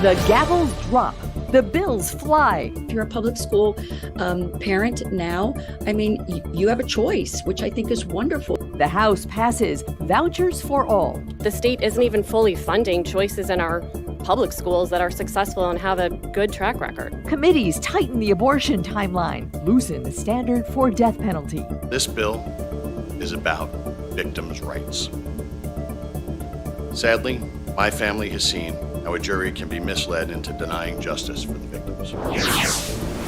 The gavels drop. The bills fly. If you're a public school parent now, I mean, you have a choice, which I think is wonderful. The House passes Vouchers for All. The state isn't even fully funding choices in our public schools that are successful and have a good track record. Committees tighten the abortion timeline, loosen the standard for death penalty. This bill is about victims' rights. Sadly, my family has seen how a jury can be misled into denying justice for the victims.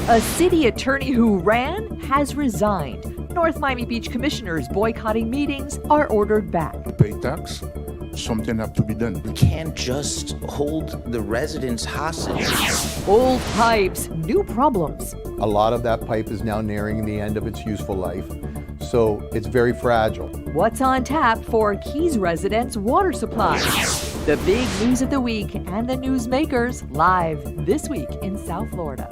A city attorney who ran has resigned. North Miami Beach commissioners boycotting meetings are ordered back. Pay tax, something have to be done. We can't just hold the residents hostage. Old pipes, new problems. A lot of that pipe is now nearing the end of its useful life, so it's very fragile. What's on tap for Keys residents' water supply? The big news of the week and the newsmakers live this week in South Florida.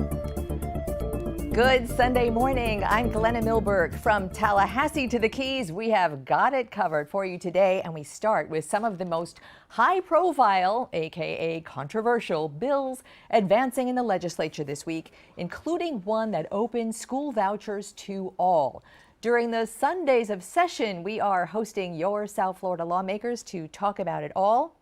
Good Sunday morning. I'm Glenna Milberg. From Tallahassee to the Keys, we have got it covered for you today, and we start with some of the most high-profile, aka controversial, bills advancing in the legislature this week, including one that opens school vouchers to all. During the Sundays of session, we are hosting your South Florida lawmakers to talk about it all.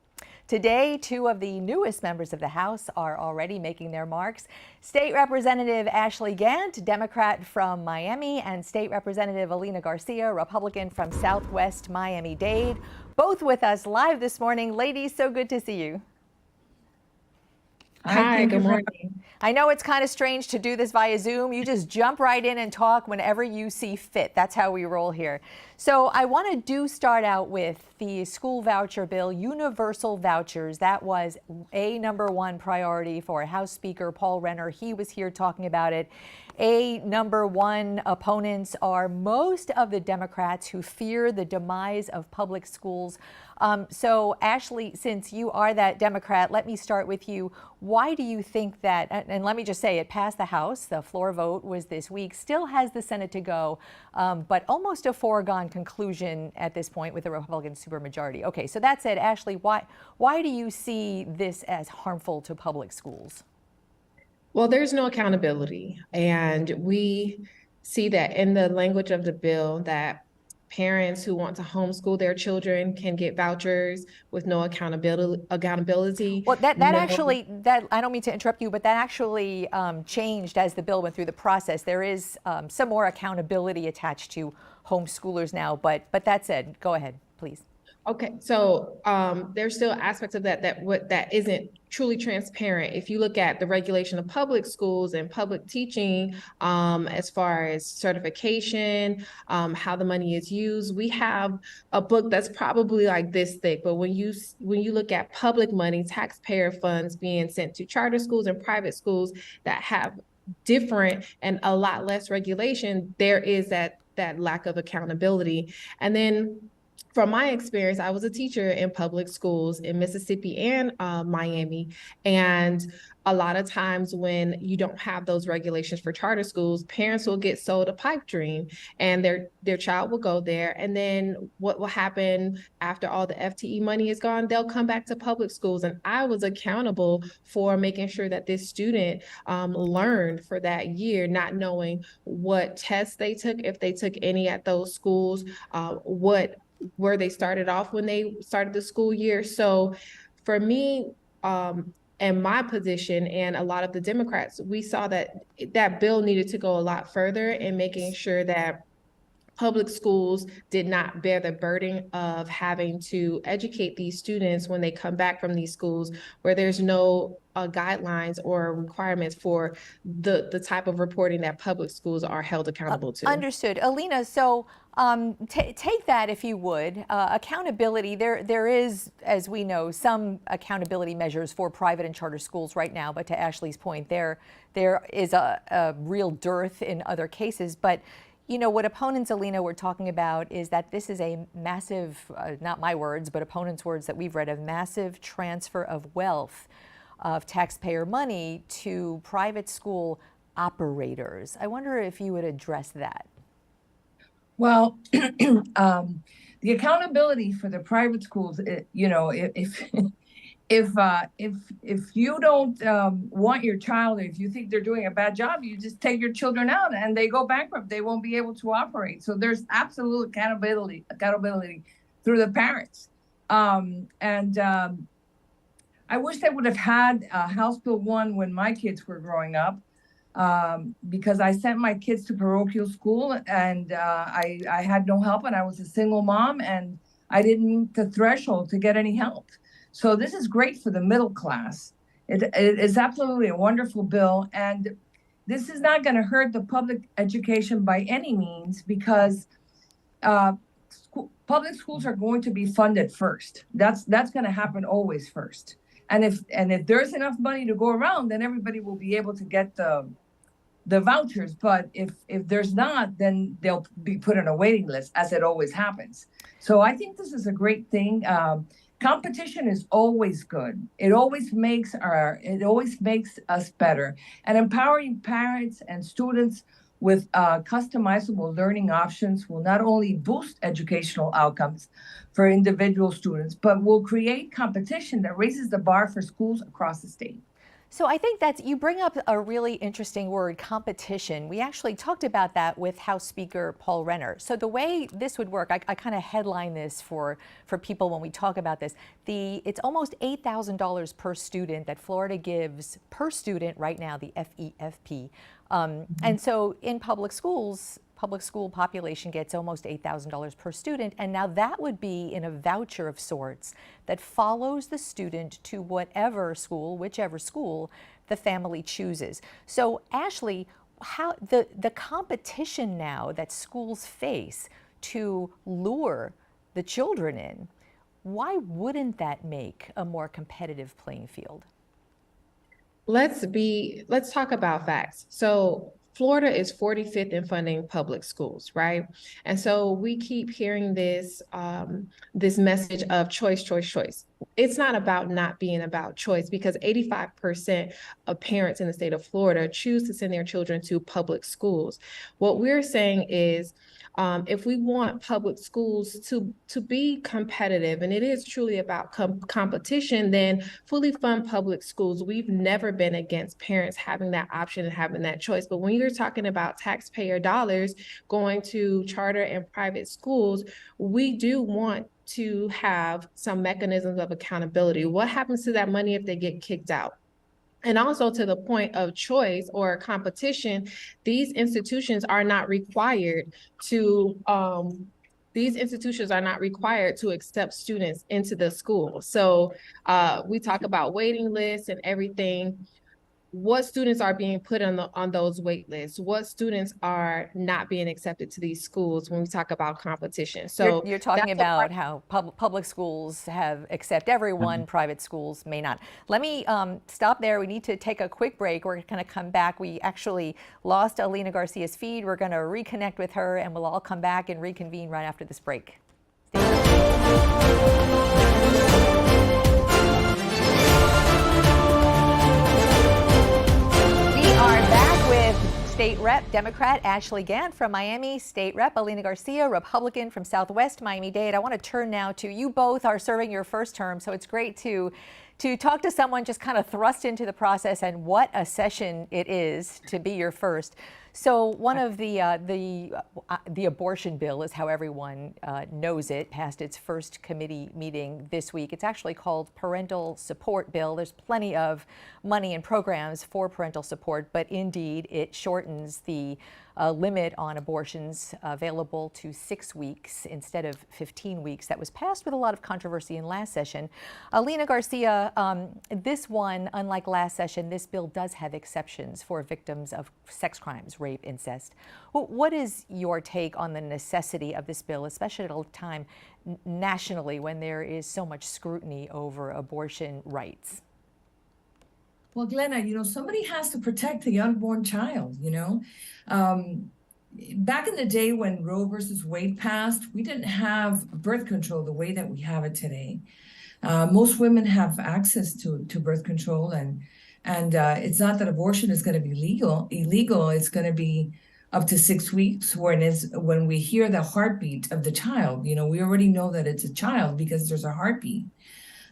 Today, two of the newest members of the House are already making their marks. State Representative Ashley Gnatt, Democrat from Miami, and State Representative Alina Garcia, Republican from Southwest Miami-Dade, both with us live this morning. Ladies, so good to see you. Hi, good morning. I know it's kind of strange to do this via Zoom. You just jump right in and talk whenever you see fit. That's how we roll here. So I want to start out with the school voucher bill, universal vouchers. That was a #1 priority for House Speaker Paul Renner. He was here talking about it. #1 opponents are most of the Democrats who fear the demise of public schools. So Ashley, since you are that Democrat, let me start with you. Why do you think that, and let me just say it passed the House, the floor vote was this week, still has the Senate to go, but almost a foregone conclusion at this point with the Republican supermajority. Okay, so that said, Ashley, why do you see this as harmful to public schools? Well, there's no accountability, and we see that in the language of the bill that parents who want to homeschool their children can get vouchers with no accountability. Well, that actually, I don't mean to interrupt you, but that actually changed as the bill went through the process. There is some more accountability attached to homeschoolers now, but that said, go ahead, please. Okay, so there's still aspects of that isn't truly transparent. If you look at the regulation of public schools and public teaching, as far as certification, how the money is used, we have a book that's probably like this thick. But when you look at public money, taxpayer funds being sent to charter schools and private schools that have different and a lot less regulation, there is that lack of accountability. And then, from my experience, I was a teacher in public schools in Mississippi and Miami. And a lot of times when you don't have those regulations for charter schools, parents will get sold a pipe dream and their child will go there. And then what will happen after all the FTE money is gone? They'll come back to public schools. And I was accountable for making sure that this student learned for that year, not knowing what tests they took, if they took any at those schools, where they started off when they started the school year. So for me, and my position and a lot of the Democrats, we saw that bill needed to go a lot further in making sure that public schools did not bear the burden of having to educate these students when they come back from these schools, where there's no guidelines or requirements for the type of reporting that public schools are held accountable to. Understood. Alina, so take that, if you would. Accountability, there is, as we know, some accountability measures for private and charter schools right now, but to Ashley's point, there is a real dearth in other cases. But you know, what opponents, Alina, were talking about is that this is a massive, not my words, but opponents' words that we've read, a massive transfer of wealth, of taxpayer money to private school operators. I wonder if you would address that. Well, the accountability for the private schools, you know, if if you don't want your child, if you think they're doing a bad job, you just take your children out and they go bankrupt. They won't be able to operate. So there's absolute accountability through the parents. I wish they would have had House Bill 1 when my kids were growing up, because I sent my kids to parochial school, and I had no help, and I was a single mom, and I didn't meet the threshold to get any help. So this is great for the middle class. It is absolutely a wonderful bill, and this is not going to hurt the public education by any means, because public schools are going to be funded first. That's going to happen always first. And if there's enough money to go around, then everybody will be able to get the vouchers. But if there's not, then they'll be put on a waiting list, as it always happens. So I think this is a great thing. Competition is always good. It always makes us better. And empowering parents and students with customizable learning options will not only boost educational outcomes for individual students, but will create competition that raises the bar for schools across the state. So I think you bring up a really interesting word, competition. We actually talked about that with House Speaker Paul Renner. So the way this would work, I kind of headline this for people when we talk about this. It's almost $8,000 per student that Florida gives per student right now, the FEFP. And so in public schools, public school population gets almost $8,000 per student, and now that would be in a voucher of sorts that follows the student to whichever school the family chooses. So Ashley, how the competition now that schools face to lure the children in, why wouldn't that make a more competitive playing field? Let's talk about facts. So Florida is 45th in funding public schools, right? And so we keep hearing this message of choice. It's not about not being about choice, because 85% of parents in the state of Florida choose to send their children to public schools. What we're saying is, if we want public schools to be competitive, and it is truly about competition, then fully fund public schools. We've never been against parents having that option and having that choice. But when you're talking about taxpayer dollars going to charter and private schools, we do want to have some mechanisms of accountability. What happens to that money if they get kicked out? And also, to the point of choice or competition, these institutions are not required to accept students into the school. So we talk about waiting lists and everything. What students are being put on those wait lists? What students are not being accepted to these schools when we talk about competition? So you're talking about how public schools accept everyone, private schools may not. Let me stop there. We need to take a quick break. We're going to come back. We actually lost Alina Garcia's feed. We're going to reconnect with her, and we'll all come back and reconvene right after this break. Stay are back with State Rep Democrat Ashley Gnatt from Miami, State Rep Alina Garcia, Republican from Southwest Miami-Dade. I want to turn now to you. Both are serving your first term, so it's great to talk to someone just kind of thrust into the process, and what a session it is to be your first. So one of the abortion bill is how everyone knows it, passed its first committee meeting this week. It's actually called Parental Support Bill. There's plenty of money and programs for parental support, but indeed it shortens the limit on abortions available to 6 weeks instead of 15 weeks. That was passed with a lot of controversy in last session. Alina Garcia, this one, unlike last session, this bill does have exceptions for victims of sex crimes, rape, incest. What is your take on the necessity of this bill, especially at a time nationally when there is so much scrutiny over abortion rights? Well, Glenna, somebody has to protect the unborn child, Back in the day when Roe versus Wade passed, we didn't have birth control the way that we have it today. Most women have access to birth control, and it's not that abortion is going to be illegal. It's going to be up to 6 weeks, when we hear the heartbeat of the child. We already know that it's a child because there's a heartbeat.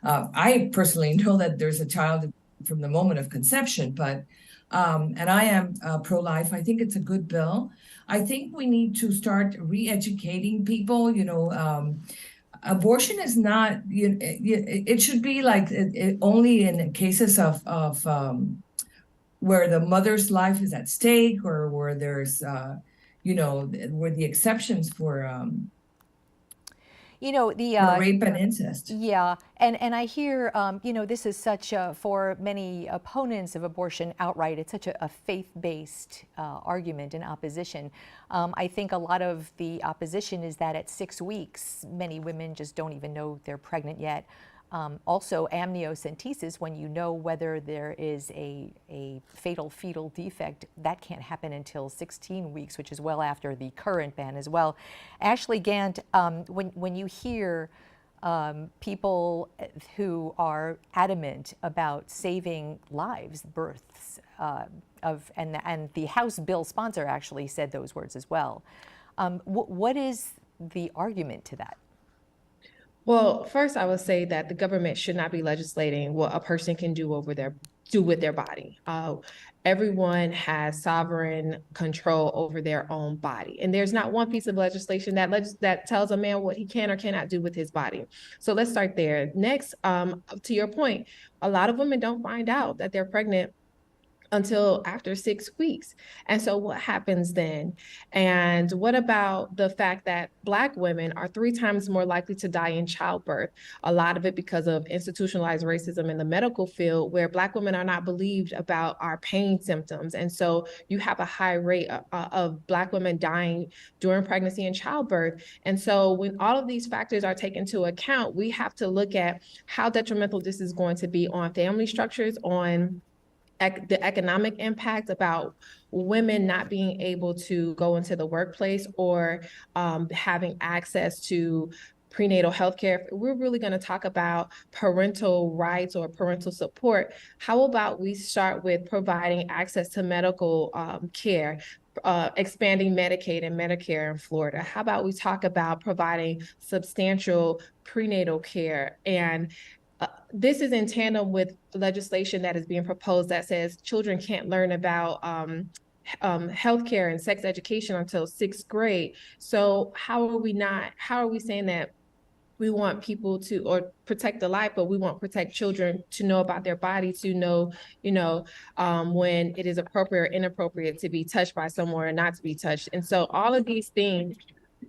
I personally know that there's a child from the moment of conception, but and I am pro-life. I think it's a good bill. I think we need to start re-educating people. Abortion is not. It should be like only in cases of where the mother's life is at stake, or where there's where the exceptions for rape and incest. Yeah, and I hear, this is such for many opponents of abortion outright, it's such a faith-based argument in opposition. I think a lot of the opposition is that at 6 weeks, many women just don't even know they're pregnant yet. Also, amniocentesis, when you know whether there is a fatal fetal defect, that can't happen until 16 weeks, which is well after the current ban as well. Ashley Gant, when you hear people who are adamant about saving lives, births, and the House bill sponsor actually said those words as well. What is the argument to that? Well, first, I would say that the government should not be legislating what a person can do with their body. Everyone has sovereign control over their own body, and there's not one piece of legislation that tells a man what he can or cannot do with his body. So let's start there. Next, to your point, a lot of women don't find out that they're pregnant until after 6 weeks. And so what happens then? And what about the fact that Black women are 3 times more likely to die in childbirth? A lot of it because of institutionalized racism in the medical field, where Black women are not believed about our pain symptoms. And so you have a high rate of Black women dying during pregnancy and childbirth. And so when all of these factors are taken into account, we have to look at how detrimental this is going to be on family structures, on the economic impact, about women not being able to go into the workplace or having access to prenatal health care. If we're really going to talk about parental rights or parental support, how about we start with providing access to medical care, expanding Medicaid and Medicare in Florida? How about we talk about providing substantial prenatal care? And this is in tandem with legislation that is being proposed that says children can't learn about healthcare and sex education until 6th grade. So how are we saying that we want people to or protect the life, but we won't protect children to know about their body, to know, when it is appropriate or inappropriate to be touched by someone or not to be touched? And so all of these things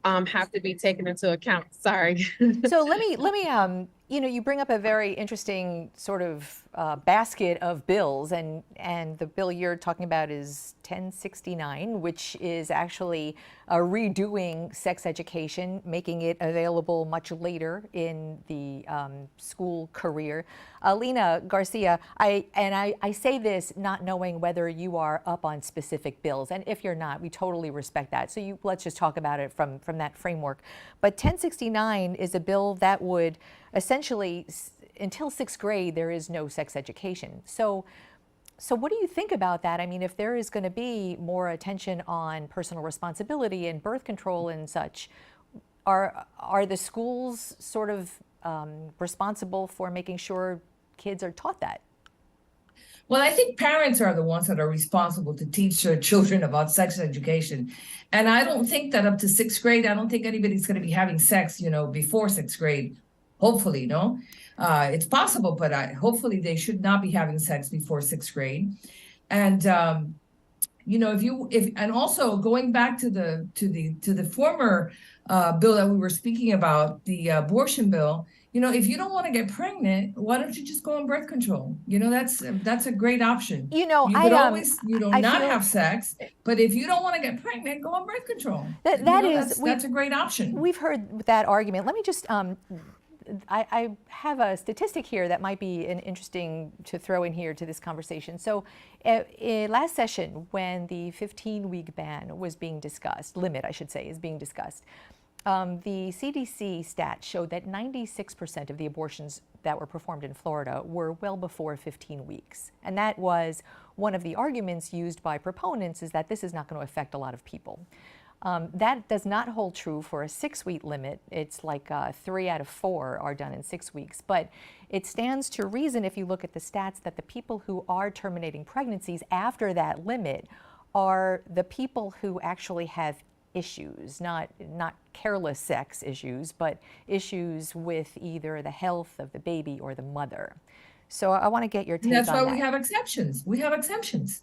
have to be taken into account. Sorry. So let me you bring up a very interesting sort of basket of bills, and the bill you're talking about is 1069, which is actually redoing sex education, making it available much later in the school career. Alina, Garcia, I say this not knowing whether you are up on specific bills, and if you're not, we totally respect that. So let's just talk about it from that framework. But 1069 is a bill that would essentially, until 6th grade, there is no sex education. So what do you think about that? I mean, if there is going to be more attention on personal responsibility and birth control and such, are the schools sort of responsible for making sure kids are taught that? Well, I think parents are the ones that are responsible to teach their children about sex education. And I don't think that up to 6th grade, I don't think anybody's going to be having sex, before 6th grade. Hopefully, no. It's possible, but hopefully they should not be having sex before 6th grade. And and also going back to the former bill that we were speaking about, the abortion bill. If you don't want to get pregnant, why don't you just go on birth control? That's a great option. You could always not have sex, but if you don't want to get pregnant, go on birth control. That's a great option. We've heard that argument. Let me just. I have a statistic here that might be interesting to throw in here to this conversation. So last session, when the 15-week ban was being discussed, limit I should say, is being discussed, the CDC stats showed that 96% of the abortions that were performed in Florida were well before 15 weeks. And that was one of the arguments used by proponents, is that this is not going to affect a lot of people. That does not hold true for a 6-week limit. It's like 3 out of 4 are done in 6 weeks. But it stands to reason, if you look at the stats, that the people who are terminating pregnancies after that limit are the people who actually have issues, not careless sex issues, but issues with either the health of the baby or the mother. So I want to get your take on that. That's why we have exceptions. We have exemptions.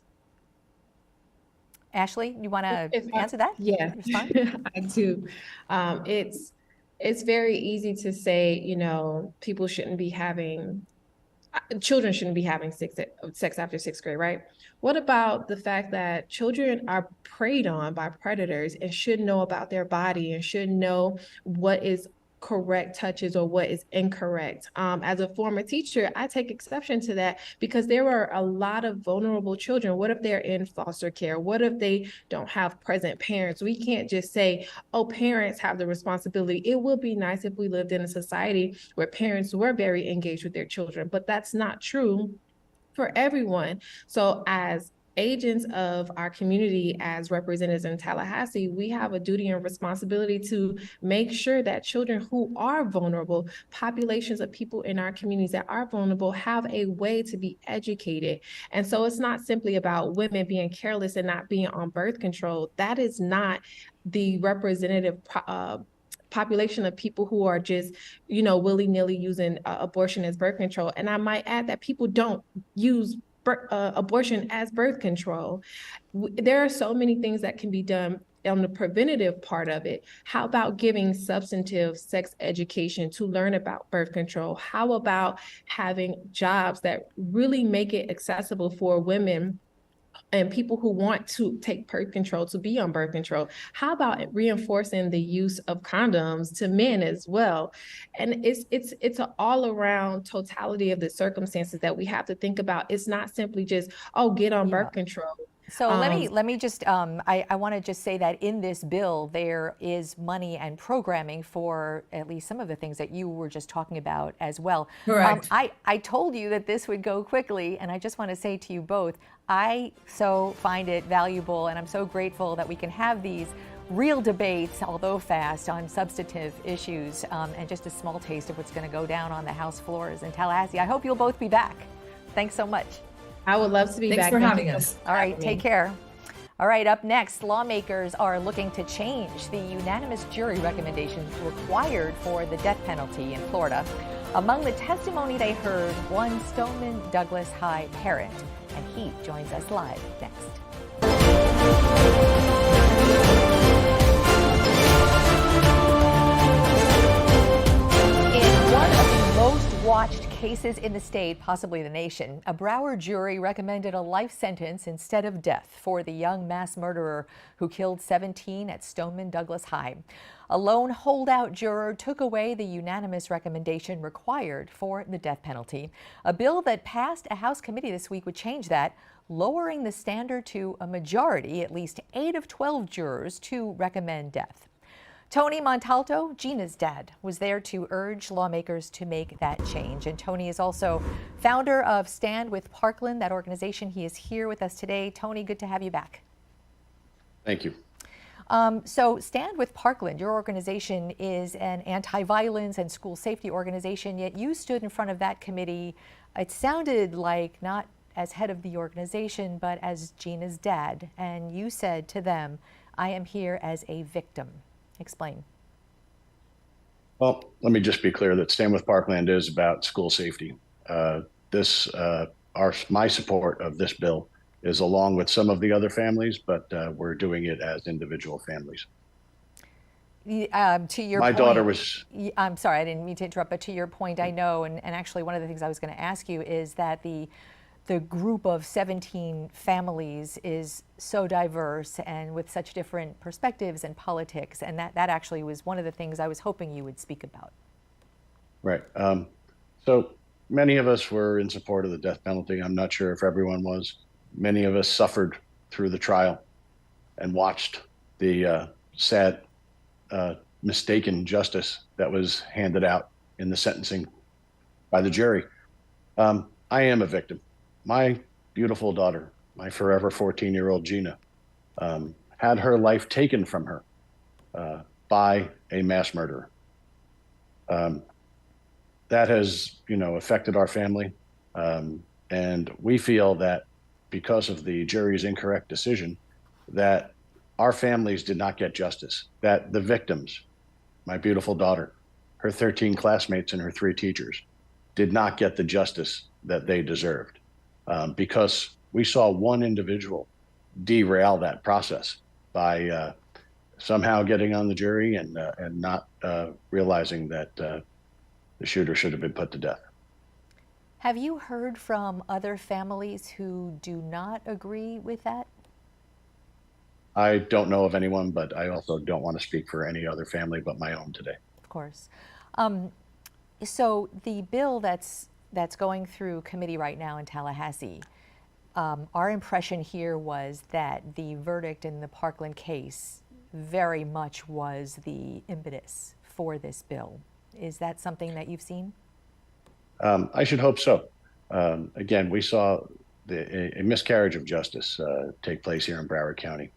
Ashley, you want to answer that? Yeah, I do. It's very easy to say, people shouldn't be having, children shouldn't be having sex after 6th grade, right? What about the fact that children are preyed on by predators and should know about their body and should know what is correct touches or what is incorrect? As a former teacher, I take exception to that because there are a lot of vulnerable children. What if they're in foster care? What if they don't have present parents? We can't just say, oh, parents have the responsibility. It would be nice if we lived in a society where parents were very engaged with their children, but that's not true for everyone. So as agents of our community, as representatives in Tallahassee, we have a duty and responsibility to make sure that children who are vulnerable, populations of people in our communities that are vulnerable, have a way to be educated. And so it's not simply about women being careless and not being on birth control. That is not the representative population of people who are just, willy-nilly using abortion as birth control. And I might add that people don't use abortion as birth control. There are so many things that can be done on the preventative part of it. How about giving substantive sex education to learn about birth control? How about having jobs that really make it accessible for women and people who want to take birth control to be on birth control? How about reinforcing the use of condoms to men as well? And it's an all around totality of the circumstances that we have to think about. It's not simply just, get on birth control. So let me just, I want to just say that in this bill, there is money and programming for at least some of the things that you were just talking about as well. Correct. I told you that this would go quickly, and I just want to say to you both, I so find it valuable, and I'm so grateful that we can have these real debates, although fast, on substantive issues, and just a small taste of what's going to go down on the House floors in Tallahassee. I hope you'll both be back. Thanks so much. I would love to be back. Thanks for having us. All right, take care. All right, up next, lawmakers are looking to change the unanimous jury recommendations required for the death penalty in Florida. Among the testimony they heard, one Stoneman Douglas High parent, and he joins us live next. In one of the most watched cases in the state, possibly the nation, a Broward jury recommended a life sentence instead of death for the young mass murderer who killed 17 at Stoneman Douglas High. A lone holdout juror took away the unanimous recommendation required for the death penalty. A bill that passed a House committee this week would change that, lowering the standard to a majority, at least 8 of 12 jurors, to recommend death. Tony Montalto, Gina's dad, was there to urge lawmakers to make that change. And Tony is also founder of Stand with Parkland, that organization. He is here with us today. Tony, good to have you back. Thank you. So Stand with Parkland, your organization is an anti-violence and school safety organization, yet you stood in front of that committee. It sounded like not as head of the organization, but as Gina's dad. And you said to them, I am here as a victim. Explain. Well, let me just be clear that Stand with Parkland is about school safety. My support of this bill is along with some of the other families, but we're doing it as individual families. To your My point, daughter was... I'm sorry, I didn't mean to interrupt, but to your point, I know, and actually one of the things I was going to ask you is that the group of 17 families is so diverse and with such different perspectives and politics, and that actually was one of the things I was hoping you would speak about. Right. So many of us were in support of the death penalty. I'm not sure if everyone was. Many of us suffered through the trial and watched the sad, mistaken justice that was handed out in the sentencing by the jury. I am a victim. My beautiful daughter, my forever 14-year-old Gina, had her life taken from her by a mass murderer. That has, affected our family. And we feel that because of the jury's incorrect decision, that our families did not get justice, that the victims, my beautiful daughter, her 13 classmates, and her 3 teachers, did not get the justice that they deserved, because we saw one individual derail that process by somehow getting on the jury and not realizing that the shooter should have been put to death. Have you heard from other families who do not agree with that? I don't know of anyone, but I also don't want to speak for any other family but my own today. Of course. So the bill that's going through committee right now in Tallahassee, our impression here was that the verdict in the Parkland case very much was the impetus for this bill. Is that something that you've seen? I should hope so. Again, we saw a miscarriage of justice take place here in Broward County.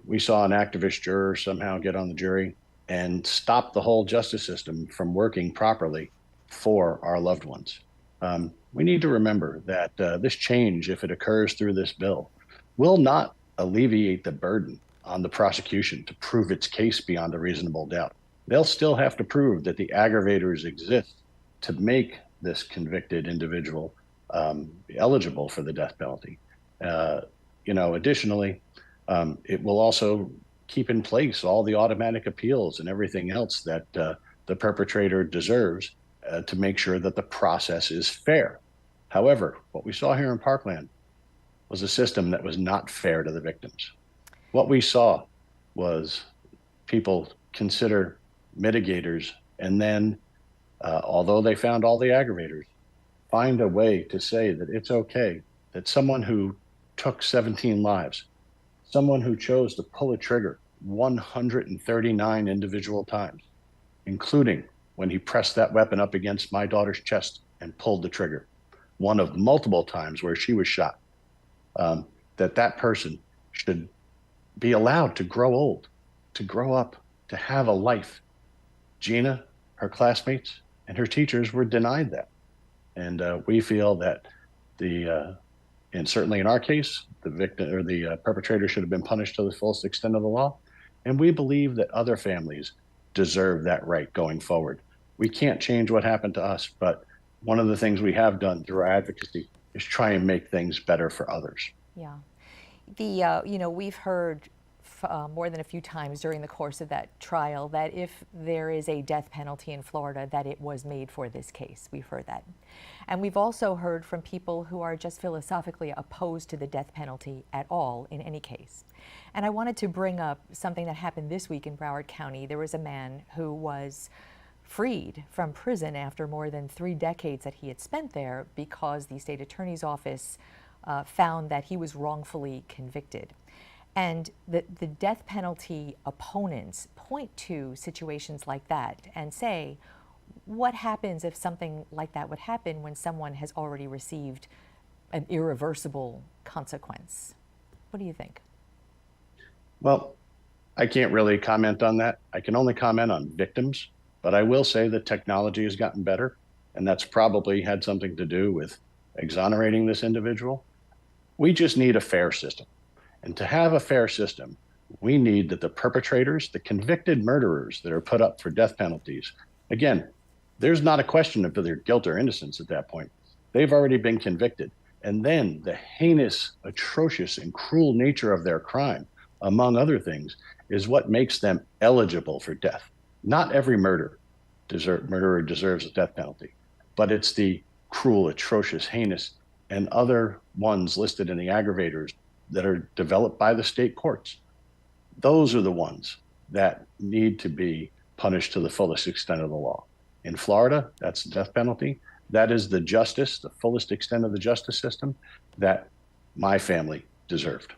We saw an activist juror somehow get on the jury and stop the whole justice system from working properly for our loved ones. We need to remember that this change, if it occurs through this bill, will not alleviate the burden on the prosecution to prove its case beyond a reasonable doubt. They'll still have to prove that the aggravators exist to make this convicted individual eligible for the death penalty. Additionally, it will also keep in place all the automatic appeals and everything else that the perpetrator deserves to make sure that the process is fair. However, what we saw here in Parkland was a system that was not fair to the victims. What we saw was people consider mitigators and then, although they found all the aggravators, find a way to say that it's okay that someone who took 17 lives, someone who chose to pull a trigger 139 individual times, including when he pressed that weapon up against my daughter's chest and pulled the trigger, one of multiple times where she was shot, that person should be allowed to grow old, to grow up, to have a life. Gina, her classmates, and her teachers were denied that. And we feel that and certainly in our case, the victim or the perpetrator should have been punished to the fullest extent of the law. And we believe that other families deserve that right going forward. We can't change what happened to us, but one of the things we have done through our advocacy is try and make things better for others. Yeah. We've heard more than a few times during the course of that trial that if there is a death penalty in Florida, that it was made for this case. We've heard that. And we've also heard from people who are just philosophically opposed to the death penalty at all in any case. And I wanted to bring up something that happened this week in Broward County. There was a man who was freed from prison after more than 3 decades that he had spent there because the state attorney's office found that he was wrongfully convicted. And the death penalty opponents point to situations like that and say, what happens if something like that would happen when someone has already received an irreversible consequence? What do you think? Well, I can't really comment on that. I can only comment on victims, but I will say that technology has gotten better, and that's probably had something to do with exonerating this individual. We just need a fair system. And to have a fair system, we need that the perpetrators, the convicted murderers that are put up for death penalties, again, there's not a question of their guilt or innocence at that point. They've already been convicted. And then the heinous, atrocious, and cruel nature of their crime, among other things, is what makes them eligible for death. Not every murderer deserves a death penalty, but it's the cruel, atrocious, heinous, and other ones listed in the aggravators that are developed by the state courts. Those are the ones that need to be punished to the fullest extent of the law. In Florida, that's the death penalty. That is the justice, the fullest extent of the justice system that my family deserved.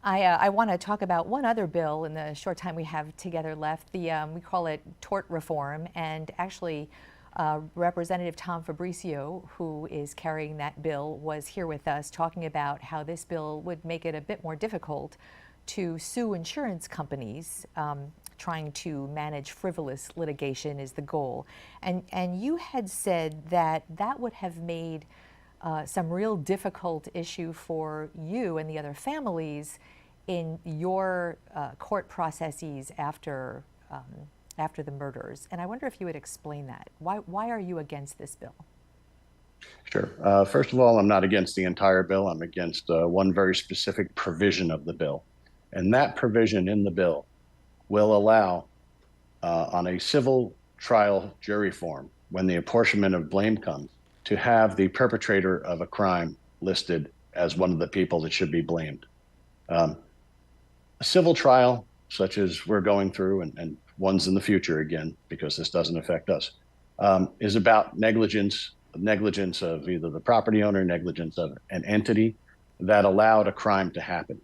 I want to talk about one other bill in the short time we have together left. We call it tort reform, and actually Representative Tom Fabricio, who is carrying that bill, was here with us talking about how this bill would make it a bit more difficult to sue insurance companies. Trying to manage frivolous litigation is the goal. And you had said that that would have made some real difficult issue for you and the other families in your court processes after the murders. And I wonder if you would explain that. Why are you against this bill? Sure. First of all, I'm not against the entire bill. I'm against one very specific provision of the bill. And that provision in the bill will allow, on a civil trial jury form, when the apportionment of blame comes, to have the perpetrator of a crime listed as one of the people that should be blamed. A civil trial, such as we're going through, and ones in the future again, because this doesn't affect us, is about negligence of either the property owner, negligence of an entity that allowed a crime to happen.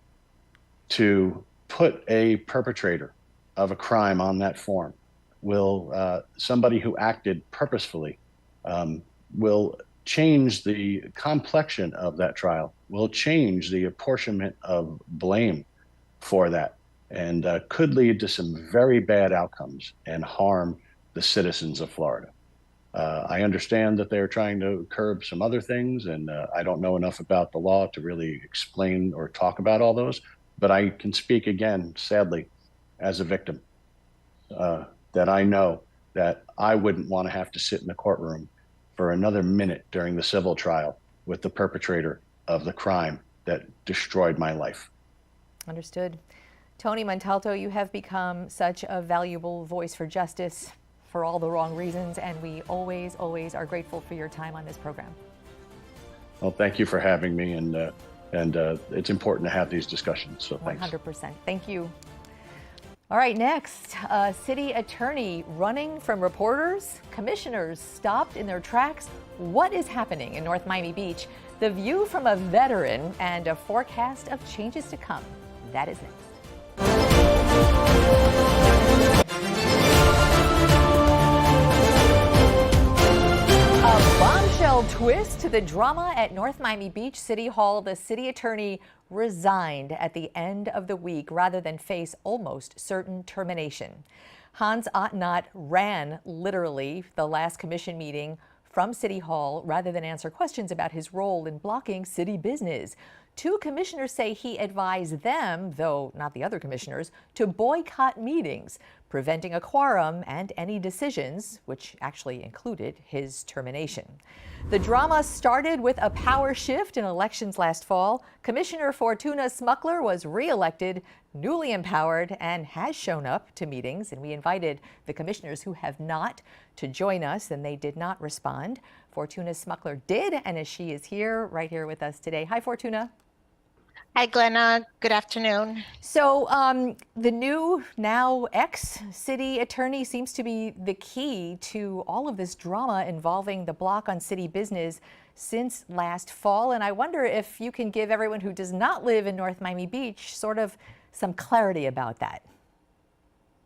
To put a perpetrator of a crime on that form will, somebody who acted purposefully, will change the complexion of that trial, will change the apportionment of blame for that, and could lead to some very bad outcomes and harm the citizens of Florida. I understand that they're trying to curb some other things, and I don't know enough about the law to really explain or talk about all those, but I can speak again, sadly, as a victim, that I know that I wouldn't want to have to sit in the courtroom for another minute during the civil trial with the perpetrator of the crime that destroyed my life. Understood. Tony Montalto, you have become such a valuable voice for justice for all the wrong reasons, and we always, always are grateful for your time on this program. Well, thank you for having me, and it's important to have these discussions, so thanks. 100%. Thank you. All right, next, a city attorney running from reporters, commissioners stopped in their tracks. What is happening in North Miami Beach? The view from a veteran and a forecast of changes to come. That is next. A bombshell twist to the drama at North Miami Beach City Hall. The city attorney resigned at the end of the week rather than face almost certain termination. Hans Ottenott ran literally the last commission meeting from City Hall rather than answer questions about his role in blocking city business. Two commissioners say he advised them, though not the other commissioners, to boycott meetings, preventing a quorum and any decisions, which actually included his termination. The drama started with a power shift in elections last fall. Commissioner Fortuna Smukler was re-elected, newly empowered, and has shown up to meetings. And we invited the commissioners who have not to join us, and they did not respond. Fortuna Smukler did, and as she is here, right here with us today. Hi, Fortuna. Hi, Glenna. Good afternoon. So the new, now ex-city attorney seems to be the key to all of this drama involving the block on city business since last fall. And I wonder if you can give everyone who does not live in North Miami Beach sort of some clarity about that.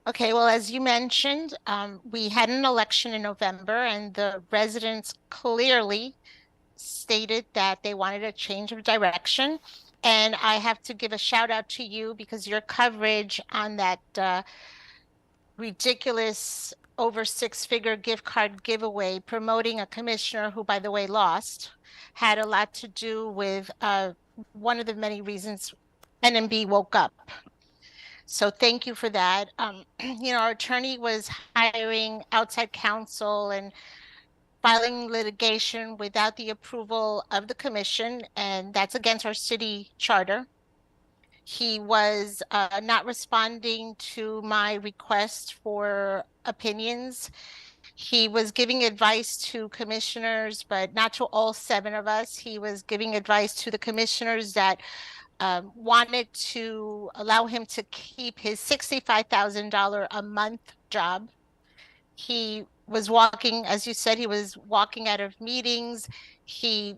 Okay, well, as you mentioned, we had an election in November, and the residents clearly stated that they wanted a change of direction. And I have to give a shout out to you because your coverage on that ridiculous over six-figure gift card giveaway promoting a commissioner who, by the way, lost, had a lot to do with one of the many reasons NMB woke up. So thank you for that. You know, our attorney was hiring outside counsel and filing litigation without the approval of the commission, and that's against our city charter. He was not responding to my request for opinions. He was giving advice to commissioners, but not to all 7 of us. He was giving advice to the commissioners that wanted to allow him to keep his $65,000 a month job. He was walking, as you said, he was walking out of meetings. He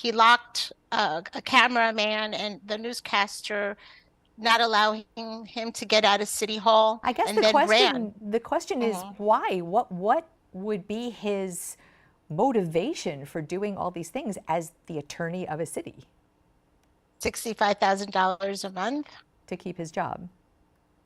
locked a cameraman and the newscaster, not allowing him to get out of City Hall. I guess and the question is why? What would be his motivation for doing all these things as the attorney of a city? $65,000 a month. to keep his job.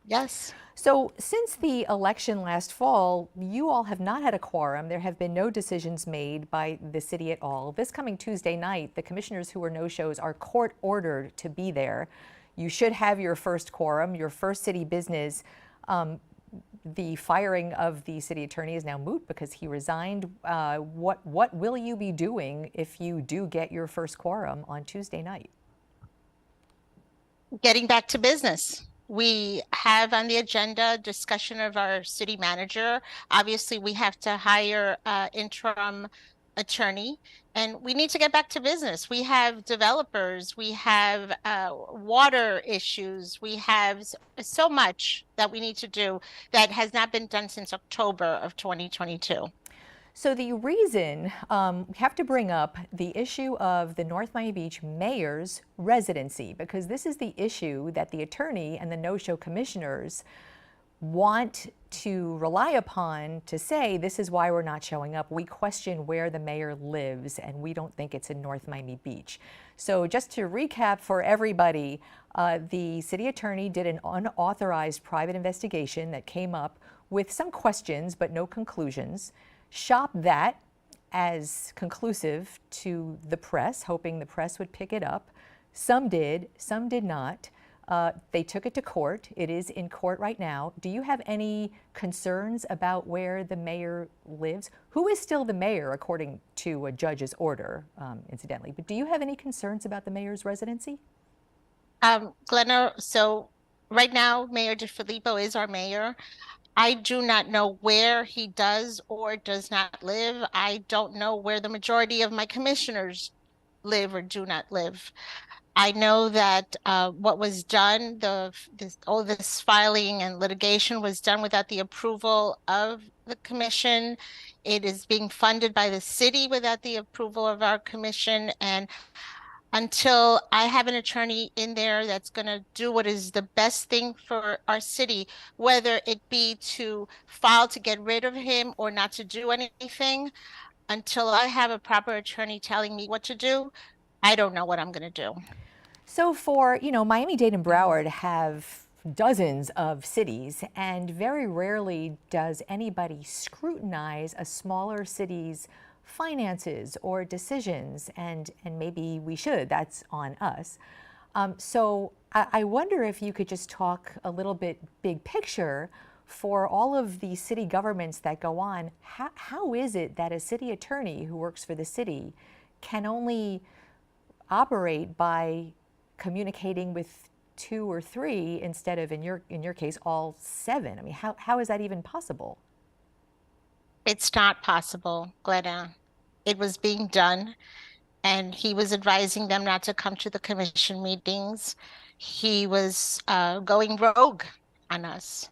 Yes. So since the election last fall, you all have not had a quorum. There have been no decisions made by the city at all. This coming Tuesday night, the commissioners who were no-shows are court ordered to be there. You should have your first quorum, your first city business. The firing of the city attorney is now moot because he resigned. What will you be doing if you do get your first quorum on Tuesday night? Getting back to business. We have on the agenda discussion of our city manager. Obviously, we have to hire an interim attorney, and we need to get back to business. We have developers, we have water issues, we have so much that we need to do that has not been done since October of 2022. So the reason we have to bring up the issue of the North Miami Beach mayor's residency, because this is the issue that the attorney and the no-show commissioners want to rely upon to say, this is why we're not showing up. We question where the mayor lives, and we don't think it's in North Miami Beach. So just to recap for everybody, the city attorney did an unauthorized private investigation that came up with some questions but no conclusions. Shopped that as conclusive to the press, hoping the press would pick it up. Some did, some did not. They took it to court. It is in court right now. Do you have any concerns about where the mayor lives? Who is still the mayor according to a judge's order, incidentally? But do you have any concerns about the mayor's residency? Glenna, so right now, Mayor DeFilippo is our mayor. I do not know where he does or does not live. I don't know where the majority of my commissioners live or do not live. I know that what was done, all this filing and litigation was done without the approval of the commission. It is being funded by the city without the approval of our commission. And until I have an attorney in there that's going to do what is the best thing for our city, whether it be to file to get rid of him or not to do anything, until I have a proper attorney telling me what to do, I don't know what I'm going to do. So for, Miami-Dade and Broward have dozens of cities, and very rarely does anybody scrutinize a smaller city's finances or decisions, and maybe we should. That's on us. So I wonder if you could just talk a little bit big picture for all of the city governments that go on. How is it that a city attorney who works for the city can only operate by communicating with 2 or 3 instead of, in your case, all 7? I mean, how is that even possible? It's not possible, Glenna. It was being done, and he was advising them not to come to the commission meetings. He was going rogue on us.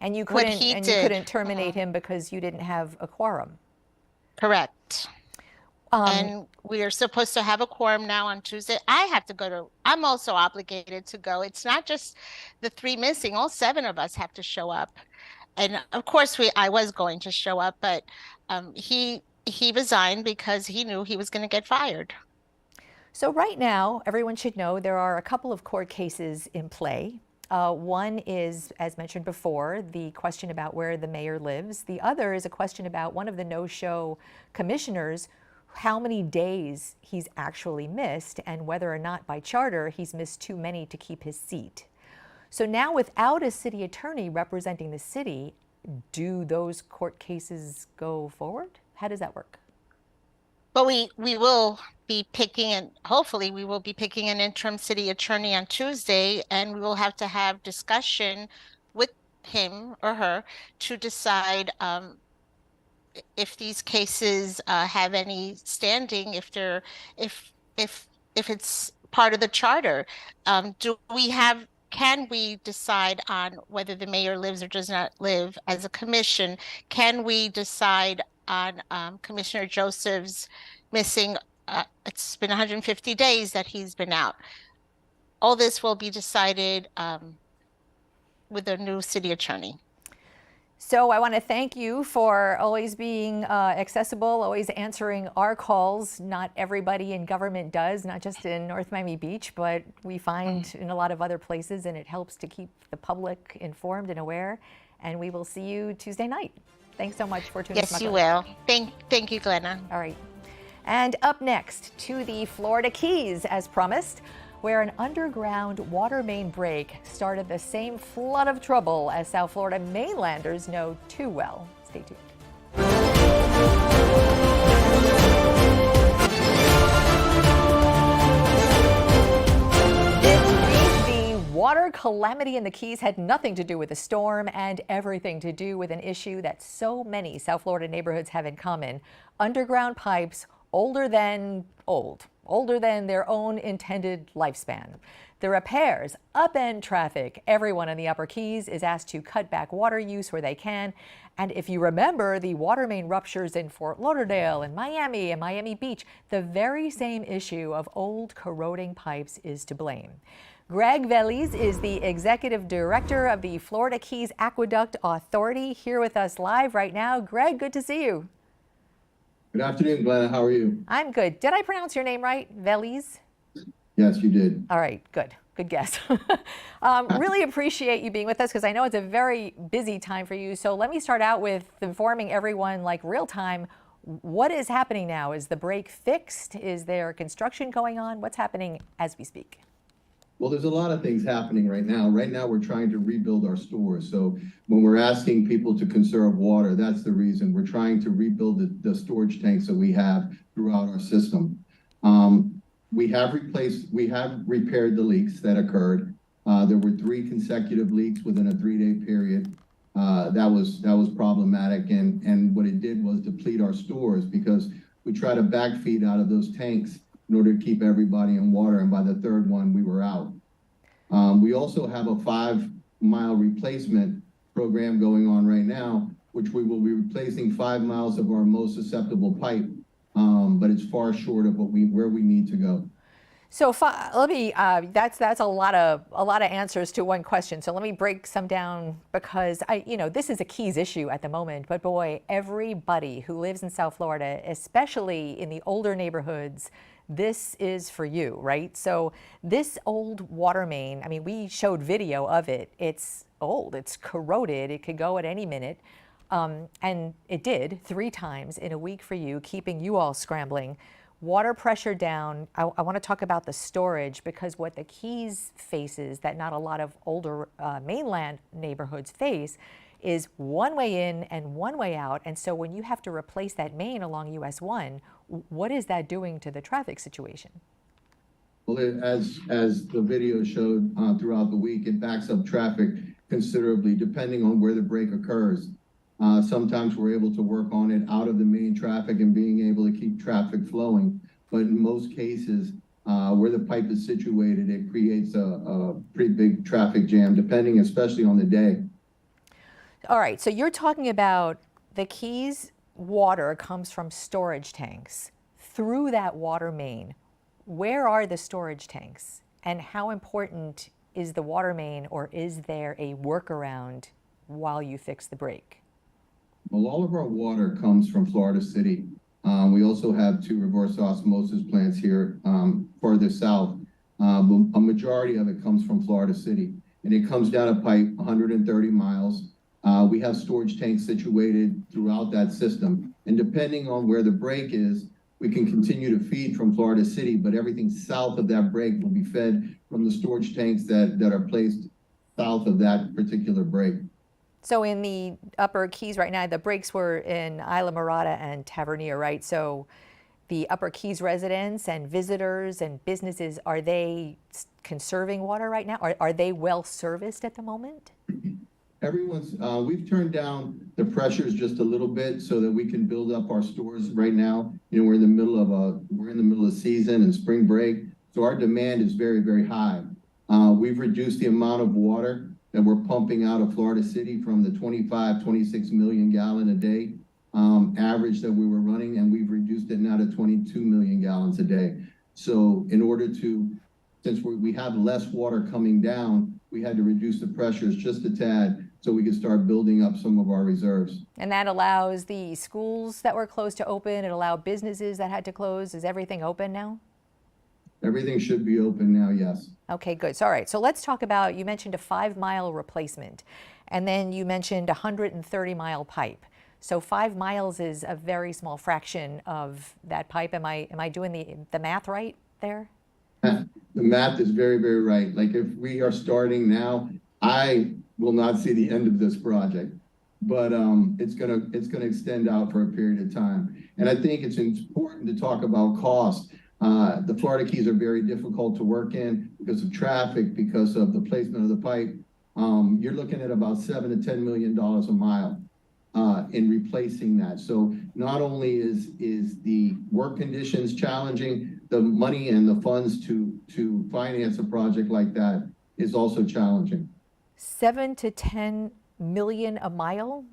And you couldn't terminate him because you didn't have a quorum. Correct. And we are supposed to have a quorum now on Tuesday. I'm also obligated to go. It's not just the 3 missing. All 7 of us have to show up. And of course, I was going to show up, but he resigned because he knew he was going to get fired. So right now, everyone should know there are a couple of court cases in play. One is, as mentioned before, the question about where the mayor lives. The other is a question about one of the no-show commissioners, how many days he's actually missed, and whether or not by charter he's missed too many to keep his seat. So now, without a city attorney representing the city, do those court cases go forward? How does that work? But we will be picking, and hopefully we will be picking an interim city attorney on Tuesday, and we will have to have discussion with him or her to decide if these cases have any standing, if it's part of the charter. Can we decide on whether the mayor lives or does not live as a commission? Can we decide on Commissioner Joseph's missing, it's been 150 days that he's been out. All this will be decided with a new city attorney. So I want to thank you for always being accessible, always answering our calls. Not everybody in government does, not just in North Miami Beach, but we find in a lot of other places, and it helps to keep the public informed and aware. And we will see you Tuesday night. Thanks so much, Fortuna. Yes, you will. Thank you, Glenna. All right. And up next, to the Florida Keys, as promised, where an underground water main break started the same flood of trouble as South Florida mainlanders know too well. Stay tuned. This week, the water calamity in the Keys had nothing to do with the storm and everything to do with an issue that so many South Florida neighborhoods have in common: underground pipes older than their own intended lifespan. The repairs upend traffic. Everyone in the Upper Keys is asked to cut back water use where they can. And if you remember the water main ruptures in Fort Lauderdale and Miami Beach, the very same issue of old corroding pipes is to blame. Greg Veliz is the executive director of the Florida Keys Aqueduct Authority, here with us live right now. Greg, good to see you. Good afternoon, Glenna. How are you? I'm good. Did I pronounce your name right? Veliz? Yes, you did. All right, good. Good guess. Really appreciate you being with us because I know it's a very busy time for you. So let me start out with informing everyone, like real time, what is happening now? Is the break fixed? Is there construction going on? What's happening as we speak? Well, there's a lot of things happening right now. Right now, we're trying to rebuild our stores. So when we're asking people to conserve water, that's the reason. We're trying to rebuild the storage tanks that we have throughout our system. We have repaired the leaks that occurred. There were 3 consecutive leaks within a 3-day period. That was problematic. And what it did was deplete our stores because we try to backfeed out of those tanks in order to keep everybody in water, and by the 3rd one, we were out. We also have a 5-mile replacement program going on right now, which we will be replacing 5 miles of our most susceptible pipe, but it's far short of where we need to go. So let me. That's a lot of answers to one question. So let me break some down because this is a Keys issue at the moment. But boy, everybody who lives in South Florida, especially in the older neighborhoods, this is for you, right? So this old water main, I mean, we showed video of it. It's old, it's corroded, it could go at any minute. And it did 3 times in a week for you, keeping you all scrambling. Water pressure down. I want to talk about the storage because what the Keys faces that not a lot of older mainland neighborhoods face is one way in and one way out. And so when you have to replace that main along US 1, what is that doing to the traffic situation? Well, as the video showed throughout the week, it backs up traffic considerably depending on where the break occurs. Sometimes we're able to work on it out of the main traffic and being able to keep traffic flowing. But in most cases, where the pipe is situated, it creates a pretty big traffic jam, depending especially on the day. All right, so you're talking about the Keys water comes from storage tanks through that water main. Where are the storage tanks and how important is the water main, or is there a workaround while you fix the break? Well, all of our water comes from Florida City. We also have 2 reverse osmosis plants here further south, but a majority of it comes from Florida City, and it comes down a pipe 130 miles. We have storage tanks situated throughout that system, and depending on where the break is, we can continue to feed from Florida City, but everything south of that break will be fed from the storage tanks that are placed south of that particular break. So in the Upper Keys right now, the breaks were in Isla Mirada and Tavernier, right? So the Upper Keys residents and visitors and businesses, are they conserving water right now? Are they well serviced at the moment? We've turned down the pressures just a little bit so that we can build up our stores right now. We're in the middle of season and spring break, so our demand is very, very high. We've reduced the amount of water that we're pumping out of Florida City from the 26 million gallon a day average that we were running, and we've reduced it now to 22 million gallons a day. So in order since we have less water coming down, we had to reduce the pressures just a tad so we can start building up some of our reserves. And that allows the schools that were closed to open. It allowed businesses that had to close. Is everything open now? Everything should be open now, yes. Okay, good. So, all right. So let's talk about, you mentioned a 5-mile replacement, and then you mentioned a 130-mile pipe. So 5 miles is a very small fraction of that pipe. Am I doing the math right there? The math is very, very right. Like if we are starting now, I will not see the end of this project, but it's gonna extend out for a period of time. And I think it's important to talk about cost. The Florida Keys are very difficult to work in because of traffic, because of the placement of the pipe. You're looking at about $7 to $10 million a mile in replacing that. So not only is the work conditions challenging, the money and the funds to finance a project like that is also challenging. 7 to 10 million a mile?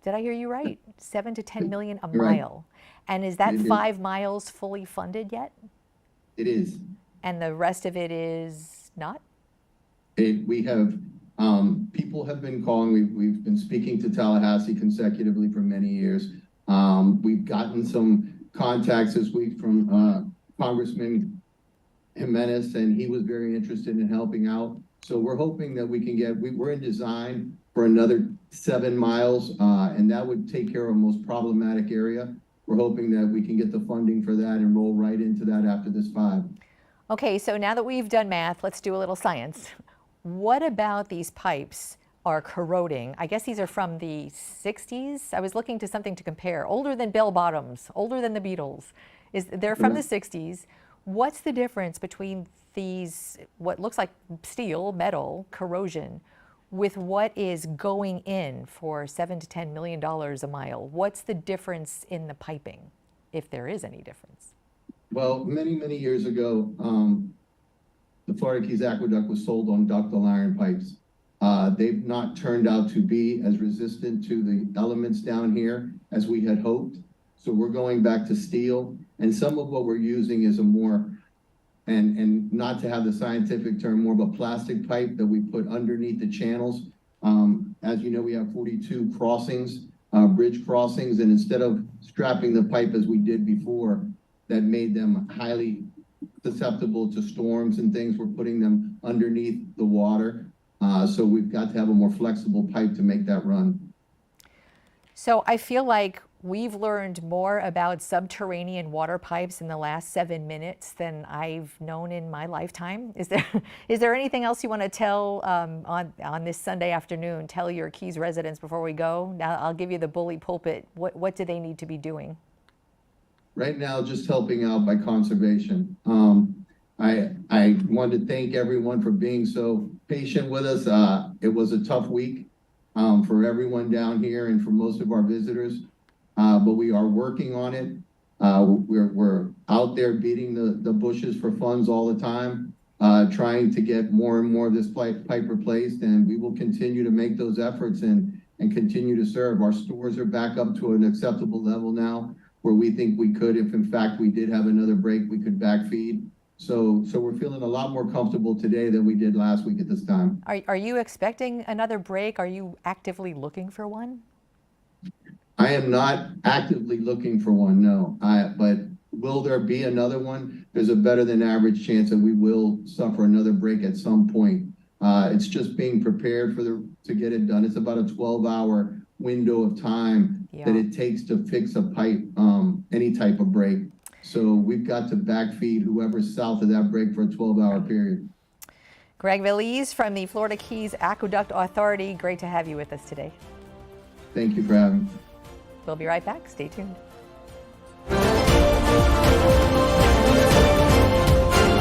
Did I hear you right? 7 to 10 million a mile. And is that 5 miles fully funded yet? It is. And the rest of it is not? We have, people have been calling, we've been speaking to Tallahassee consecutively for many years. We've gotten some contacts this week from Congressman Jimenez, and he was very interested in helping out. So we're hoping that we can get, we're in design for another 7 miles, and that would take care of a most problematic area. We're hoping that we can get the funding for that and roll right into that after this 5. Okay, so now that we've done math, let's do a little science. What about these pipes are corroding? I guess these are from the 60s. I was looking to something to compare. Older than bell bottoms, older than the Beatles. They're from the 60s. What's the difference between these, what looks like steel, metal, corrosion, with what is going in for $7 to $10 million a mile? What's the difference in the piping, if there is any difference? Well, many, many years ago, the Florida Keys Aqueduct was sold on ductile iron pipes. They've not turned out to be as resistant to the elements down here as we had hoped. So we're going back to steel, and some of what we're using is a more, and not to have the scientific term, more of a plastic pipe that we put underneath the channels. As you know, we have 42 crossings, bridge crossings, and instead of strapping the pipe as we did before, that made them highly susceptible to storms and things, we're putting them underneath the water. So we've got to have a more flexible pipe to make that run. So I feel like we've learned more about subterranean water pipes in the last 7 minutes than I've known in my lifetime. Is there anything else you want to tell on this Sunday afternoon? Tell your Keys residents before we go. Now I'll give you the bully pulpit. What do they need to be doing? Right now, just helping out by conservation. I want to thank everyone for being so patient with us. It was a tough week for everyone down here and for most of our visitors. But we are working on it. We're out there beating the bushes for funds all the time, trying to get more and more of this pipe replaced, and we will continue to make those efforts and continue to serve. Our stores are back up to an acceptable level now, where we think we could, if in fact we did have another break, we could backfeed. So we're feeling a lot more comfortable today than we did last week at this time. Are you expecting another break? Are you actively looking for one? I am not actively looking for one, no. But will there be another one? There's a better than average chance that we will suffer another break at some point. It's just being prepared to get it done. It's about a 12-hour window of time that it takes to fix a pipe, any type of break. So we've got to backfeed whoever's south of that break for a 12-hour period. Greg Veliz from the Florida Keys Aqueduct Authority. Great to have you with us today. Thank you for having me. We'll be right back. Stay tuned.